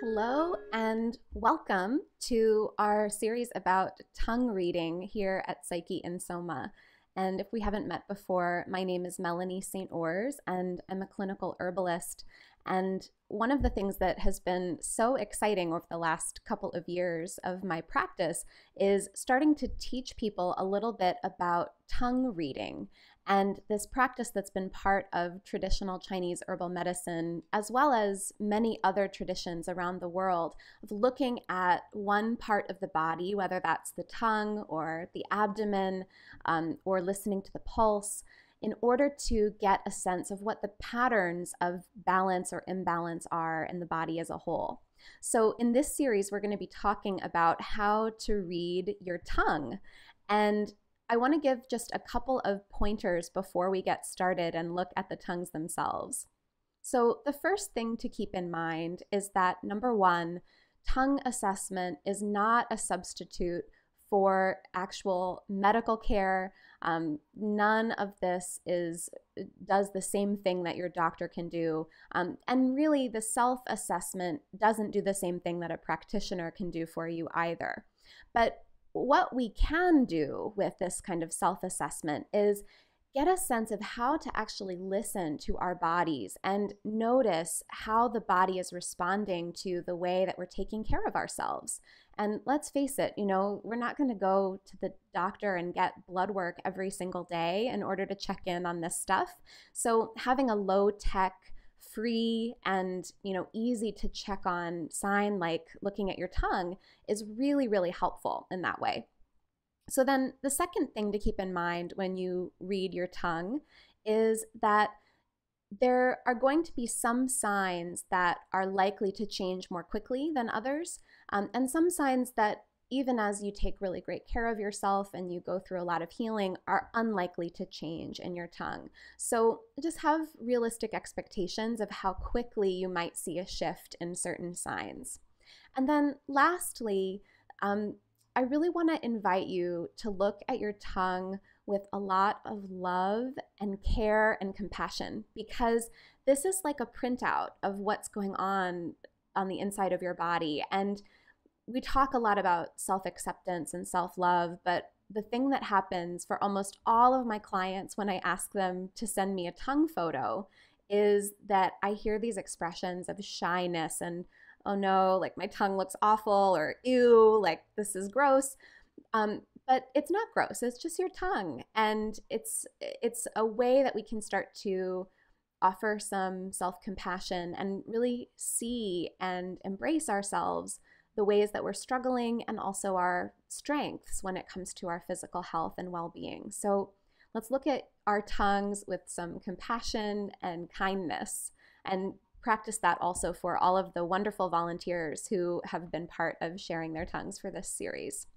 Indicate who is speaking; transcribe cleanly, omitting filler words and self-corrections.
Speaker 1: Hello and welcome to our series about tongue reading here at Psyche and Soma. And if we haven't met before, my name is Melanie St. Ors and I'm a clinical herbalist. And one of the things that has been so exciting over the last couple of years of my practice is starting to teach people a little bit about tongue reading and this practice that's been part of traditional Chinese herbal medicine, as well as many other traditions around the world, of looking at one part of the body, whether that's the tongue or the abdomen, or listening to the pulse, in order to get a sense of what the patterns of balance or imbalance are in the body as a whole. So, in this series, we're going to be talking about how to read your tongue. And I want to give just a couple of pointers before we get started and look at the tongues themselves. So, the first thing to keep in mind is that number one, tongue assessment is not a substitute for actual medical care. None of this does the same thing that your doctor can do. And really, the self-assessment doesn't do the same thing that a practitioner can do for you either. But what we can do with this kind of self-assessment is get a sense of how to actually listen to our bodies and notice how the body is responding to the way that we're taking care of ourselves. And let's face it, we're not going to go to the doctor and get blood work every single day in order to check in on this stuff. So having a low-tech, free and easy to check on sign like looking at your tongue is really, really helpful in that way. So then the second thing to keep in mind when you read your tongue is that there are going to be some signs that are likely to change more quickly than others, and some signs that even as you take really great care of yourself and you go through a lot of healing, are unlikely to change in your tongue. So just have realistic expectations of how quickly you might see a shift in certain signs. And then lastly, I really want to invite you to look at your tongue with a lot of love and care and compassion, because this is like a printout of what's going on the inside of your body. And we talk a lot about self-acceptance and self-love, but the thing that happens for almost all of my clients when I ask them to send me a tongue photo is that I hear these expressions of shyness and, oh no, like my tongue looks awful, or ew, like this is gross. But it's not gross, it's just your tongue. And it's a way that we can start to offer some self-compassion and really see and embrace ourselves, the ways that we're struggling, and also our strengths when it comes to our physical health and well-being. So let's look at our tongues with some compassion and kindness, and practice that also for all of the wonderful volunteers who have been part of sharing their tongues for this series.